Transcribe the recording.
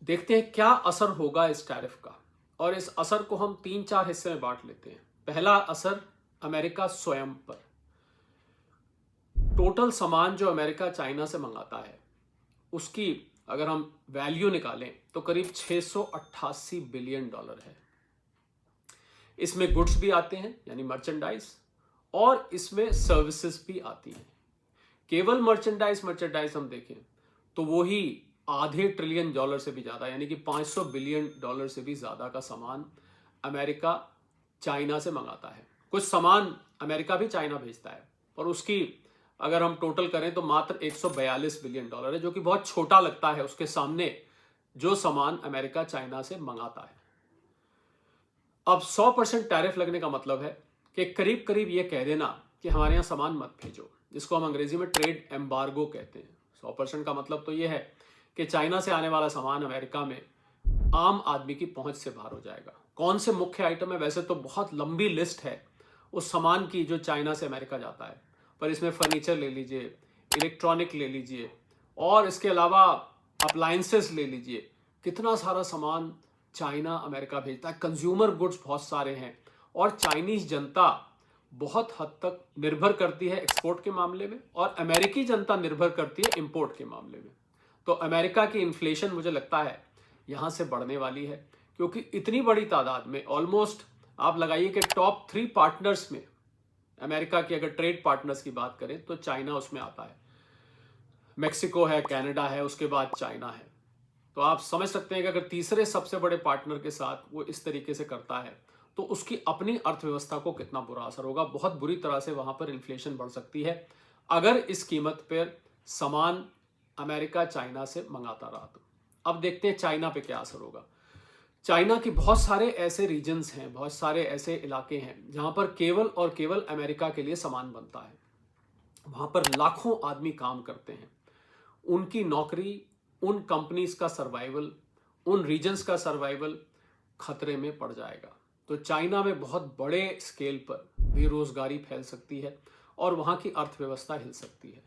देखते हैं क्या असर होगा इस टैरिफ का। और इस असर को हम 3-4 हिस्से में बांट लेते हैं। पहला असर अमेरिका स्वयं पर। टोटल सामान जो अमेरिका चाइना से मंगाता है उसकी अगर हम वैल्यू निकालें तो करीब 688 बिलियन डॉलर है। इसमें गुड्स भी आते हैं यानी मर्चेंडाइज, और इसमें सर्विसेज भी आती हैं। केवल मर्चेंडाइज हम देखें तो वो ही आधे ट्रिलियन डॉलर से भी ज्यादा यानी कि 500 बिलियन डॉलर से भी ज्यादा का सामान अमेरिका चाइना से मंगाता है। कुछ सामान अमेरिका भी चाइना भेजता है, और उसकी अगर हम टोटल करें तो मात्र 142 बिलियन डॉलर है, जो कि बहुत छोटा लगता है उसके सामने जो सामान अमेरिका चाइना से मंगाता है। अब 100% टैरिफ लगने का मतलब है कि करीब करीब ये कह देना कि हमारे यहां सामान मत भेजो, जिसको हम अंग्रेजी में ट्रेड एम्बार्गो कहते हैं। 100% का मतलब तो ये है कि चाइना से आने वाला सामान अमेरिका में आम आदमी की पहुंच से बाहर हो जाएगा। कौन से मुख्य आइटम है, वैसे तो बहुत लंबी लिस्ट है उस सामान की जो चाइना से अमेरिका जाता है, पर इसमें फर्नीचर ले लीजिए, इलेक्ट्रॉनिक ले लीजिए, और इसके अलावा अप्लायंसेस ले लीजिए। कितना सारा सामान चाइना अमेरिका भेजता है। कंज्यूमर गुड्स बहुत सारे हैं, और चाइनीज जनता बहुत हद तक निर्भर करती है एक्सपोर्ट के मामले में, और अमेरिकी जनता निर्भर करती है इंपोर्ट के मामले में। तो अमेरिका की इन्फ्लेशन मुझे लगता है यहां से बढ़ने वाली है, क्योंकि इतनी बड़ी तादाद में, ऑलमोस्ट आप लगाइए कि टॉप 3 पार्टनर्स में अमेरिका की अगर ट्रेड पार्टनर्स की बात करें तो चाइना उसमें आता है। मेक्सिको है, कनाडा है, उसके बाद चाइना है। तो आप समझ सकते हैं कि अगर तीसरे सबसे बड़े पार्टनर के साथ वो इस तरीके से करता है तो उसकी अपनी अर्थव्यवस्था को कितना बुरा असर होगा। बहुत बुरी तरह से वहां पर इन्फ्लेशन बढ़ सकती है अगर इस कीमत पर सामान अमेरिका चाइना से मंगाता रहा तो। अब देखते हैं चाइना पे क्या असर होगा। चाइना के बहुत सारे ऐसे रीजन्स हैं, बहुत सारे ऐसे इलाके हैं जहां पर केवल और केवल अमेरिका के लिए सामान बनता है। वहां पर लाखों आदमी काम करते हैं। उनकी नौकरी, उन कंपनीज का सर्वाइवल, उन रीजन्स का सर्वाइवल खतरे में पड़ जाएगा। तो चाइना में बहुत बड़े स्केल पर बेरोजगारी फैल सकती है और वहां की अर्थव्यवस्था हिल सकती है।